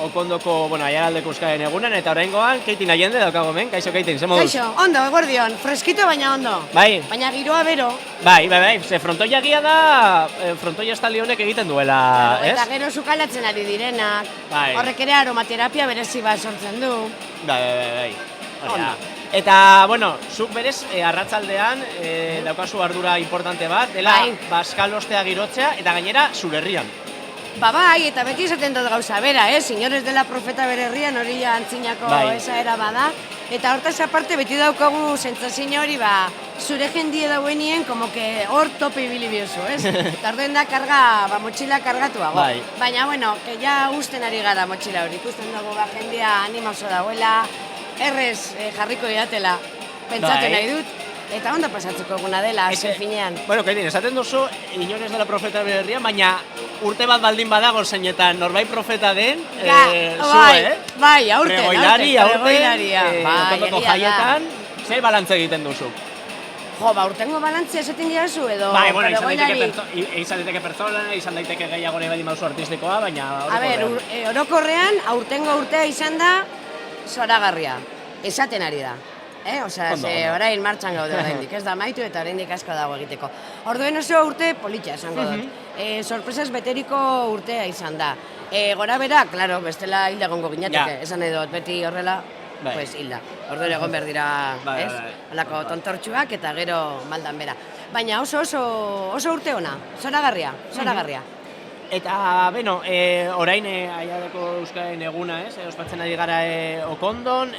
okondoko, aiaraldeko euskararen egunan, eta oraingoan, Keitin Allende daukago hemen, kaixo Keitin, ze moduz? Kaixo, ondo, eguerdion, freskito baina ondo. Bai. Baina giroa bero. Bai, ze frontoia gia da, frontoia estaldi honek egiten duela, ez? Eta gero sukalatzen ari direnak, horrek ere aromaterapia berezi bat sortzen du. Bai. Ondo. Eta, zuk berez, arratzaldean daukazu ardura importante bat, dela baskalostea girotzea, eta gainera zure herrian. Bai, eta beti esaten dut gauza bera, Señores dela profeta bere herrian, hori antzinako esaera bada. Eta hortaz aparte beti daukagu sentsazio hori, zure jendie dauenien, como que hor tope ibili biozu, Eta orduen da motxila kargatuago. Baina, que ja usten ari gara motxila hori, ikusten dugu jendia animauzo dauela, errez jarriko idatela, pentsatu nahi dut. Eta ondo pasatzeko eguna dela, azken finean. Keitin, esaten duzu, Iñores dela profeta bere herrian, baina urte bat baldin badago zeinetan norbait profeta den, Bai, aurten. Pregoilaria, okondoko jaietan, zer balantze egiten duzu? Urtengo balantzea esaten diazu edo izan daiteke pertsona, izan daiteke gehiago nahi baldin mauzu artistikoa, baina orokorrean, aurtengo urtea izan da zoragarria, esaten ari da. Orain martxan gaude oraindik, ez da maitu eta oraindik asko dago egiteko. Orduen oso urte politxa esango dut. Sorpresas beteriko urtea izan da. Gora bera, klaro, bestela hilda egongo ginateke, esan edo, beti horrela, hilda. Orduen egon behar dira, ez? Halako tontortxuak eta gero maldan bera. Baina oso urte ona, zoragarria. Eta, orain aiaraldeko euskararen eguna, ospatzen ari gara okondon,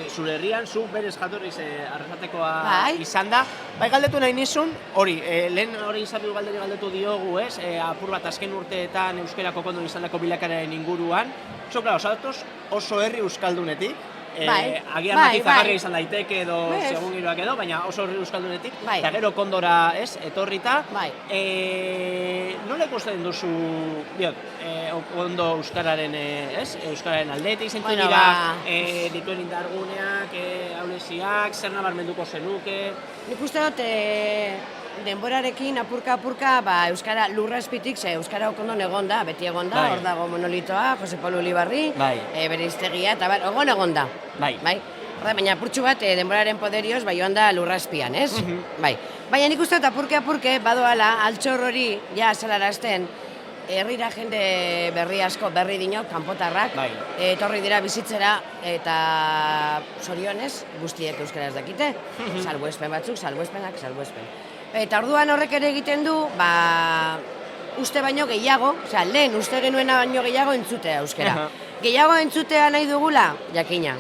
zure herrian, zu berez jatorriz arrasatekoa izan da. Galdetu nahi nizun, lehen hori izan dugu galdetu diogu, apur bat azken urteetan euskerako okondon izan dako bilakaren inguruan. Oso herri euskaldunetik, agian matizagarria izan daiteke edo segun giroak edo, baina oso herri euskaldunetik, eta gero okondora etorrita. Nola ikusten duzu okondo euskararen aldetik, zentu dira dituen indarguneak, aulesiak, zer nabarmenduko zenuke? Nik uste dut denborarekin apurka euskara lurra espitik, euskara okondon egon da, beti egon da, hor dago monolitoa, Jose Pablo Ulibarri, bere iztegia, eta egon da. Baina apurtxu bat denboraren poderioz joan da lurra espian, ez? Baina nik uste dut apurke badoala altxor hori ja azalarazten, herrira jende berri asko, berri dinok, kanpotarrak, etorri dira bizitzera eta zorionez guztiek euskaraz dakite, salbuespen batzuk, salbuespenak. Eta orduan horrek ere egiten du, uste baino gehiago, lehen uste genuena baino gehiago entzutea euskara. Gehiago entzutea nahi dugula, jakina.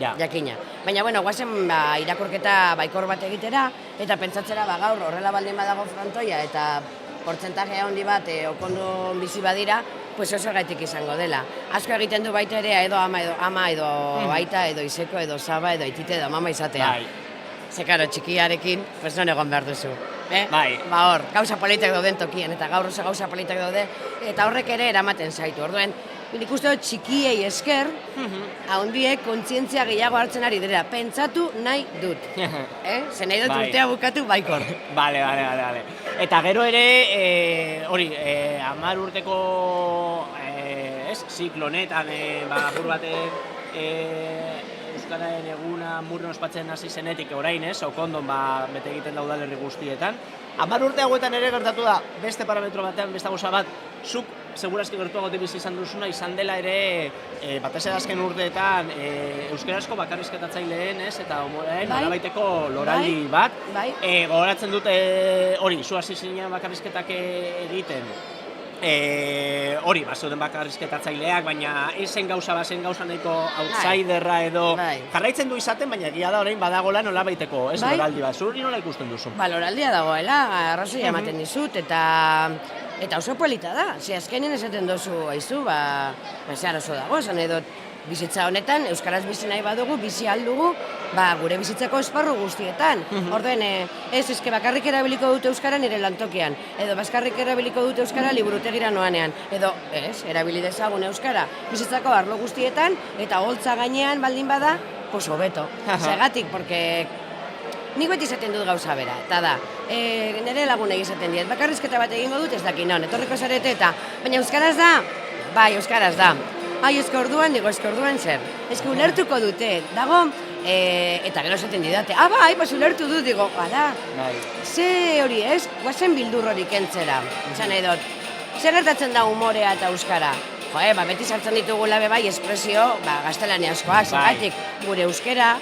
Ja. Jakina. Baina, bueno, guazen irakurketa baikor bat egitera, eta pentsatzera gaur horrela baldin badago frontoia, eta portzentajea handi bat okondon bizi badira, pues oso gaitik izango dela. Asko egiten du baita ere edo ama edo aita, edo izeko, edo saba, edo aitite, edo mama izatea. Bai. Ze, karo, txikiarekin, pues non egon behar duzu. Bai. Ba hor, gauza politak dauden tokien, eta gaur oso gauza politak daude, eta horrek ere eramaten zaitu. Orduen, nik uste dut txikiei esker, haundiek kontzientzia gehiago hartzen ari dira. Pentsatu nahi dut. Ze nahi dut urtea bukatu baikor. Bale. Eta gero ere, hori, 10 urteko ziklo honetan, apur batek Euskararen eguna murren ospatzen hasi zenetik orain, okondon bete egiten da udalerri guztietan. 10 urte hauetan ere gertatu da, beste parametro batean, beste gauza bat, zuk segurazki gertuagote bizi izan duzuna, izan dela ere, batez ere azken urteetan, euskarazko bakarrizketatzaileen, eta norabaiteko loraldi bat. Gogoratzen dute, hori, zu hasi zinean bakarrizketak egiten, hori, zeuden bakarrizketatzaileak, baina zen gauza nahiko outsiderra edo jarraitzen du izaten, baina egia da orain badagoela nolabaiteko, loraldi bat. Zuri nola ikusten duzu? Loraldia dagoela, arrazoia ematen dizut, eta oso polita da. Ze azkenean esaten duzu, haizu, zehar oso dago, esan edot, bizitza honetan, euskaraz bizi nahi badugu, bizi aldugu, gure bizitzako esparru guztietan. Orduen, eske bakarrik erabiliko dute euskara nire lantokian, edo bakarrik erabiliko dute euskara liburutegira noanean, edo, erabili dezagun euskara bizitzako arlo guztietan, eta holtza gainean baldin bada, pues hobeto. Zergatik, porque nik beti izaten dut gauza bera, eta da, nire lagunei izaten diet, bakarrizketa bat egingo dut ez dakin non, etorriko zarete eta, baina euskaraz da? Bai, euskaraz da. Ai, eske orduan zer? Eske ulertuko dute, dago, eta gero esaten didate, bai, ulertu dut, digo, bada, ze hori ez, guazen bildur hori kentzera, esan edot, ze gertatzen da umorea eta euskara? Beti sartzen ditugula bai espresio, gaztelaniazkoak, zergatik, gure euskera,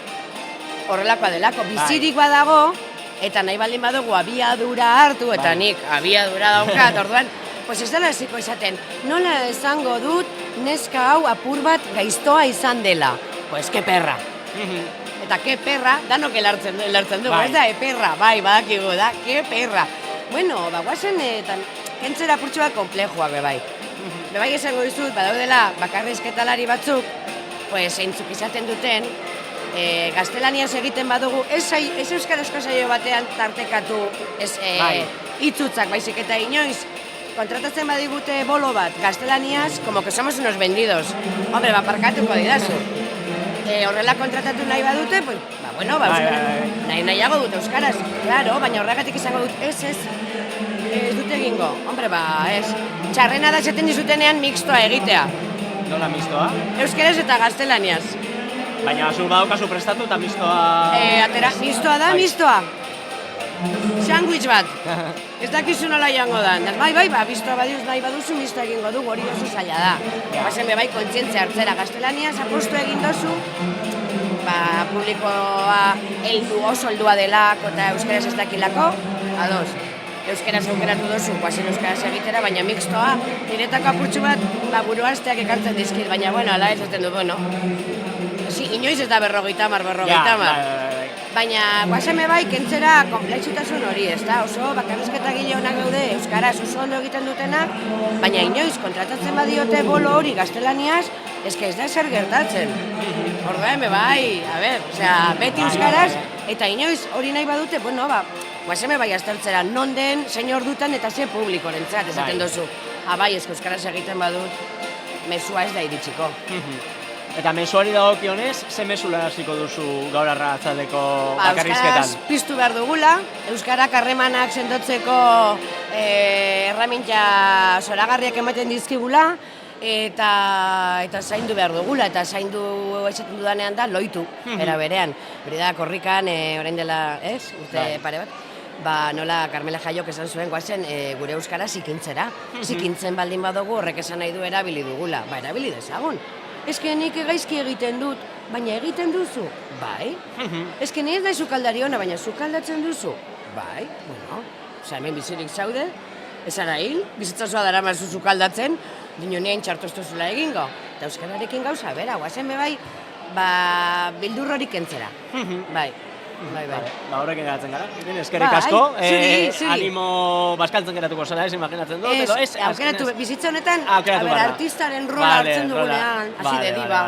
horrelakoa delako, bizirik badago, eta nahi baldin badugu abiadura hartu, eta nik abiadura daukat, orduan, pues ez dela eziko izaten, nola esango dut neska hau apur bat gaiztoa izan dela, pues ke perra. Eta ke perra, danok elartzen dugu, ez da, perra, bai, badakigu da, ke perra. Bueno, guazen, kentzera apurtxo bat komplejua, bebai. Bebai esango dizut, badaudela bakarrizketalari batzuk, pues eintzuk izaten duten, gaztelaniaz egiten badugu, ez euskarazko saio batean tartekatu hitzutzak baizik eta inoiz, kontratatzen badigute bolo bat gaztelaniaz, como que somos unos vendidos. Hombre, parkatuko didazu. Horrela kontratatu nahi badute, pues, nahiago dut euskaraz. Claro, baina horregatik izango dut, ez dut egingo. Hombre, ez. Txarrena da esaten dizutenean mixtoa egitea. Nola mixtoa? Euskaraz eta gaztelaniaz. Baina zu badaukazu prestatu eta mixtoa... Mixtoa da, mixtoa. Sandwich bat. Ez dakizu nola joango da. Bai, mixtoa badiuz nahi baduzu, mixtoa egingo du, hori oso zaila da. Bazen bai kontzientzia hartzera gaztelaniaz, apostu egin dozu, publikoa oso heldua delako eta euskaraz ez dakilako, ados. Euskaraz aukeratu dozu, guazen euskaraz egitera, baina mixtoa, niretako apurtxu bat, buruazteak ekartzen dizkit, baina, ala ez du, inoiz ez da 50. Baina, guazeme bai, kentzera komplexutasun hori, ez da? Oso, bakarrizketa gile honak gaude, euskaraz oso ondo egiten dutenak, baina inoiz kontratatzen badiote bolo hori gaztelaniaz, eske ez da zer gertatzen. Orduan, bai, beti euskaraz, eta inoiz hori nahi badute, guazeme bai aztertzera, non den, zein ordutan eta ze publikorentzat, esaten duzu. Bai, eske euskaraz egiten badut, mesua ez da iritsiko. Eta mezuari dagokionez, ze mesula hasiko duzu gaur arratsaldeko bakarrizketan? Euskaraz piztu behar dugula, euskarak harremanak sendotzeko erraminta zoragarriak ematen dizkigula, eta zaindu behar dugula, eta zaindu esaten dudanean da loitu, era berean. Hori da, korrikan, orain dela, urte pare bat, nola Carmela Jaiok esan zuen guazen gure euskara zikintzera. Zikintzen baldin badugu horrek esan nahi du erabili dugula. Erabili dezagun. Eske nik gaizki egiten dut, baina egiten duzu? Bai. Eske ni ez da sukaldari ona, baina sukaldatzen duzu? Bai. Hemen bizirik zaude, ez ara hil, bizitzazoa dara mazu sukaldatzen, dino nien txartoztuzula egingo. eta euskararekin gauza bera, guazen bai, bildur hori kentzera. Bai. Ba, horrekin geratzen gara. Eskerrik asko. Zuri. Animo baskaltzen geratuko zara, imaginatzen dut. Aukeratu, bizitza honetan, artistaren rola hartzen dugunean, hasi de diba.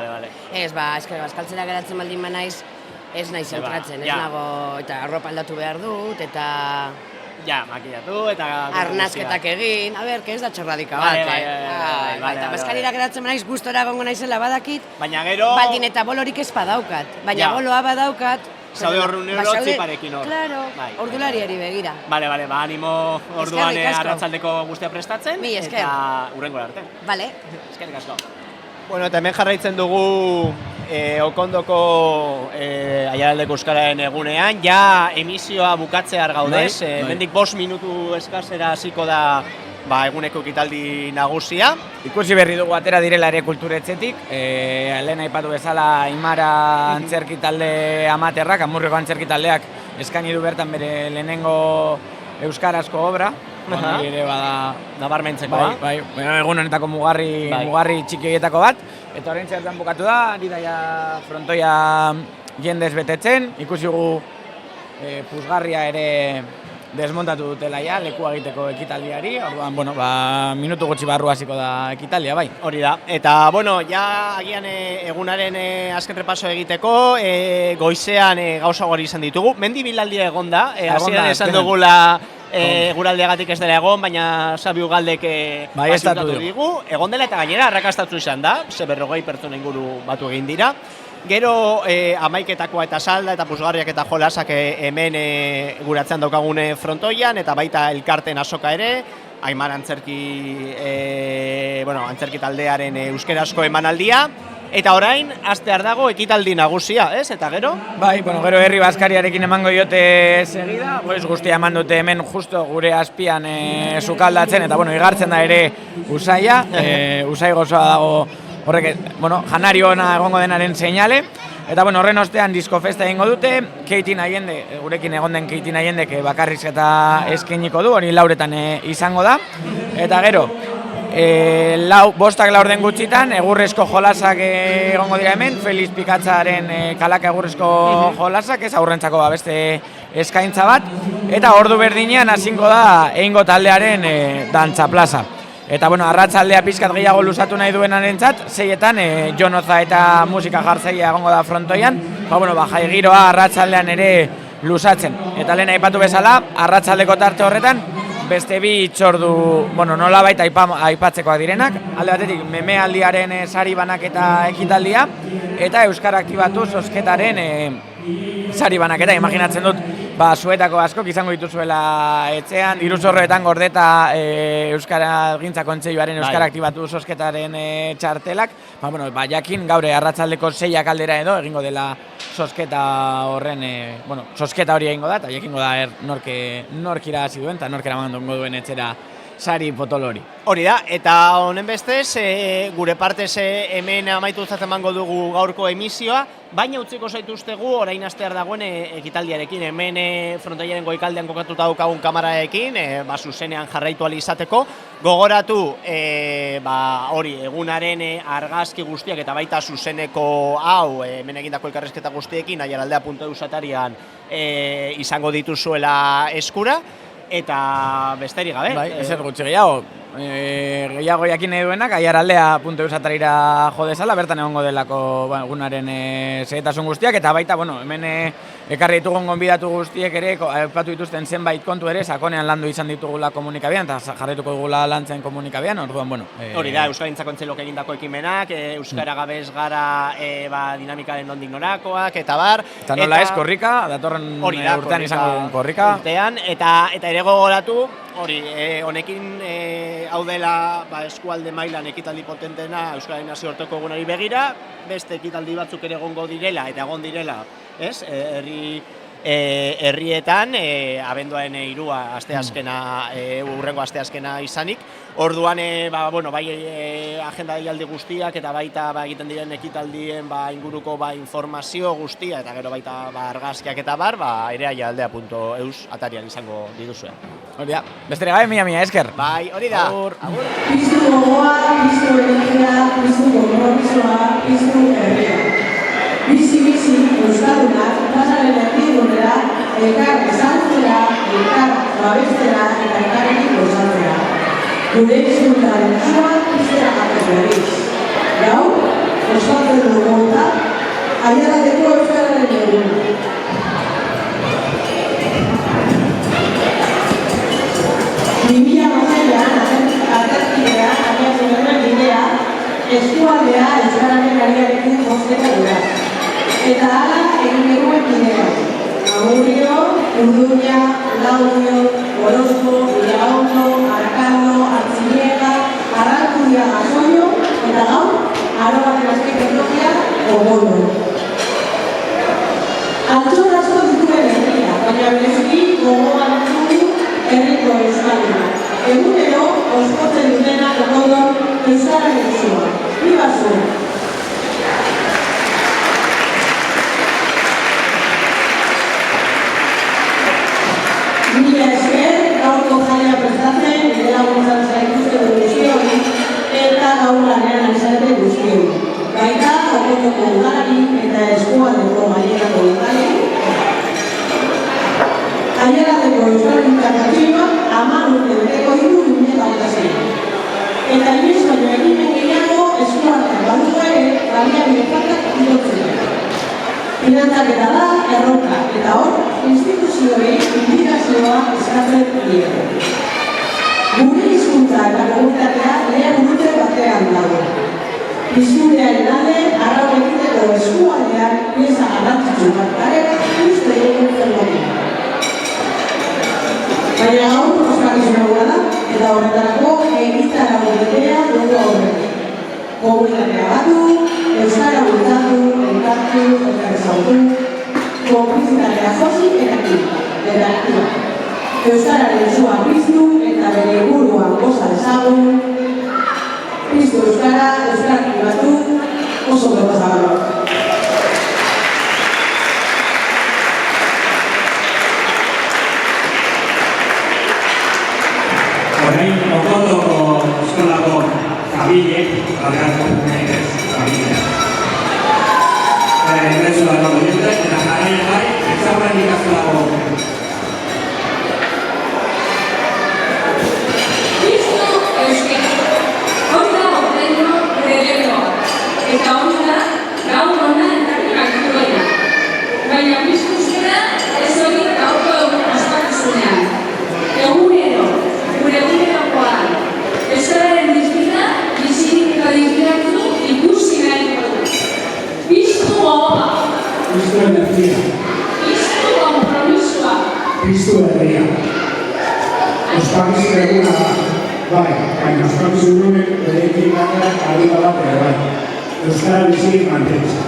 Baskaltzera geratzen baldin manaiz, ez nahi zentratzen, ez nago, eta arropa aldatu behar dut, eta... Ja, makillatu eta... Arnazketak egin, que ez da txorradika bat, eta baskalira geratzen manaiz gustora gongo naizela badakit, baina gero... Baldin eta bolorik ez badaukat, baina boloa badaukat, zaude horrunero txiparekin hor. Claro, ordulariari begira. Bale, animo orduan arratsaldeko guztia prestatzen, eta urrengo arte. Bale. Eskerrik asko. Bueno, eta hemen jarraitzen dugu Okondoko Aiaraldeko Euskararen egunean, ja emisioa bukatzear gaudez, mendik 5 minutu eskasera hasiko da eguneko ekitaldi nagusia. Ikusi berri dugu atera direla ere kulturetzetik, lehen aipatu bezala Aimara antzerki talde amaterrak, Amurreko antzerki taldeak eskaini du bertan bere lehenengo euskarazko obra, ere bada nabarmentzekoa. Bai, egun honetako mugarri txiki horietako bat, eta orain zertan bukatu da, ari da frontoia jendez betetzen, ikusi dugu puzgarria ere desmontatu dutela lekua egiteko ekitaldiari, orduan, minutu gutxi barru hasiko da ekitaldia, bai. Hori da, eta, ja agian egunaren azken repaso egiteko, goizean gauza gori izan ditugu, mendi bilaldia egon da, hasieran esan dugula guraldeagatik ez dela egon, baina Sabi Ugaldek pasitatu digu, egon dela eta gainera arrakastatu izan da, 40 pertsona inguru batu egin dira. Gero amaiketakoa eta salda eta puzgarriak eta jolasak hemen guratzean daukagune frontoian, eta baita elkarten azoka ere, Aimara antzerki taldearen euskerazko emanaldia, eta orain, astear dago ekitaldi nagusia, ez? Eta gero? Bai, gero herri Baskariarekin emango diote segida, guztia eman dute hemen justo gure azpian sukaldatzen, eta igartzen da ere usaia, usai gozoa dago horrek, janario ona egongo denaren seinale, eta horren ostean disko festa egingo dute, Keitin Allende, gurekin egon den Keitin Allende, bakarrizketa eskainiko du, hori lauretan izango da, eta gero, 5 laurden gutxitan, egurrezko jolasak egongo dira hemen, Feliz Pikatzaren kalaka egurrezko jolasak, ez aurrentzako beste eskaintza bat, eta ordu berdinean hasiko da egingo taldearen dantza plaza. Eta arratsaldea pizkat gehiago luzatu nahi duenarentzat, 6etan Jonoza eta musika jartzailea egongo da frontoian, jai giroa arratsaldean ere luzatzen. Eta lehen aipatu bezala, arratsaldeko tarte horretan, beste bi itzordu, nolabait aipatzekoak direnak, alde batetik memealdiaren sari banaketa ekitaldia, eta Euskara Aktibatu zozketaren sari banaketa, imaginatzen dut, zuetako askok izango dituzuela etxean, Iruzorroetan gordeta Euskara Gintza Kontseiluaren Euskara Aktibatu zozketaren txartelak, jakin gaur arratsaldeko 6 aldera edo egingo dela zozketa horren, zozketa hori egingo da, eta jakingo da nork irabazi duen, eta nork eramango duen etxera sari potolo hori. Hori da, eta honen bestez, gure partez hemen amaitutzat emango dugu gaurko emisioa, baina utziko zaituztegu orain astear dagoen ekitaldiarekin, hemen frontoiaren goikaldean kokatuta daukagun kamararekin, zuzenean jarraitu ahal izateko, gogoratu hori egunaren argazki guztiak eta baita zuzeneko hau hemen egindako elkarrizketa guztiekin aiaraldea.eus atarian izango dituzuela eskura, eta besterik gabe. Bai, ezer gutxi gehiago. Gehiago jakin nahi duenak, aiaraldea.eus atarira jo dezala, bertan egongo delako egunaren segetasun guztiak, eta baita, hemen ekarri ditugun gonbidatu guztiek ere, aipatu dituzten zenbait kontu ere, sakonean landu izan ditugula komunikabidean, eta jarraituko dugula lantzen komunikabidean, orduan, Hori da, Euskal Gintza Kontseiluk egindako ekimenak, Euskara gabez gara dinamikaren nondik norakoak, eta bar. Eta nola ez, korrika, datorren urtean izango dugun korrika. Eta ere gogoratu, honekin hau dela eskualde mailan ekitaldi potentena Euskararen nazioarteko egunari begira, beste ekitaldi batzuk ere egongo direla eta egon direla, herri herrietan, abenduaren 3 asteazkena, urrengo asteazkena izanik. Orduan, bai agenda deialdi guztiak eta baita egiten diren ekitaldien inguruko informazio guztia eta gero baita argazkiak eta ereaialdea.eus atarian izango dituzue. Hori da, besterik gabe, mila esker. Bai, hori da. Piztu gogoa, piztu energia, piztu konpromisoa, piztu herria. Bizi, euskaldunak, pasaren erdigunera, elkar ezagutzera, elkar babestera eta elkarrekin gozatzera. Gure hizkuntzaren zua piztera jarrez berriz. Gaur, ospatzen dugu eta Aiaraldeko euskararen eguna. 2006an aterkidea abiatu genuen bidea, eskualdea euskararen ariarekin josteko dira. Eta hala egin genuen bidea. Amurio, Urduña, Laudio, Orozko, Iraondo, Arkaldo, Artziniega, Arrankudia, Asoio, eta gaur, Aroak Laskekerlokia, Ogondo. Altxor asko dituen herria, baina bereziki gogoan dugu herriko euskaldunak. Egunero, oskotzen dutena Ogondo euskararen zua. Viva zuen! Mila esker, gaurko jaia prestatzen, nire laguntzan zaituzte guztioi, eta gaur lanean izate guztioi. Baita, Ogondoko udalari eta eskualdeko Aiarako udalari. Aiaraldeko euskaldunak atxioak 10 urte beteko ditu 2006. Eta inoiz baino ekimen gehiago eskualdean badugu ere, baliabide faltak igotzen. Finantzaketa da, erronka, eta hor, instituzioei indikazioa eskatzen dira. Gure hizkuntza eta komunitatea lehen urte batean dago. Hizkundearen alde, arrau egiteko eskualdean pieza garrantzitsu bat garek uste egin zenbait. Baina gaur ospakizuna gura da, eta horretarako egitarako bidea dugu aurretik. Komunitatea batu, euskara bultzatu, elkartu, elkarrezautu, konplizitatea josi eta aktiba. Euskararen zua piztu eta bere inguruan goza dezagun, piztu euskara, euskarki batu, oso proposagarroak. Orain, Ogondoko eskolako familiek, barkatu nahiz familia. Ingresu dago dute, eta jarraien bai, etxauran ikaskolako. Piztu euskara, hori da ordeino relevoa, eta hori da gaur hona entarri gaitu goia. Baina piztu euskara ez hori gaurko egun ospakizunean. Egunero, gure egunerokoan, euskararen dizkita, bizirik eta dizkiratu ikusi nahi dugu. Piztu gogoa. Piztu energia. Piztu kompromisoa. Piztu herria. Ospakizu eguna da. Bai, baina ospakizu egunek berekin gana adura bat ere bai. Euskara bizirik mantentzen.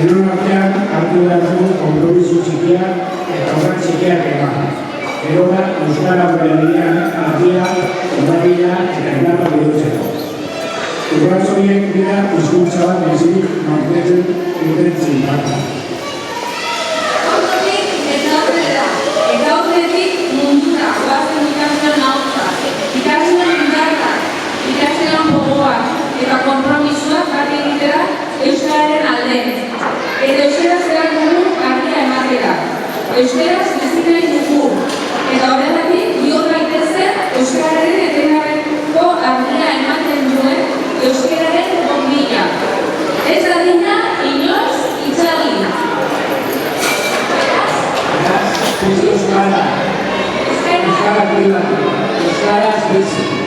Denon artean hartu behar dugu kompromiso txikiak eta horren txikiak eman. Gero da, euskara berdinean argia, ondagia eta indarra bihurtzeko. Urratz horiek dira hizkuntza bat bizirik mantentzen duten zintarra. Ondotik eta aurrera, eta aurretik mundura goazen ikaslean ahotza, ikaslean indarra, ikaslean gogoak eta konpromisoak garri egitera euskararen alde. Eta euskaraz behar dugu argia ematera. Euskaraz bizi nahi dugu. Eta horregatik, dio gaitezen euskararen etengabeko argia ematen duen euskararen bombilla. Ez adina inoz itzali. Euskara, euskara pribatu, euskaraz bizi.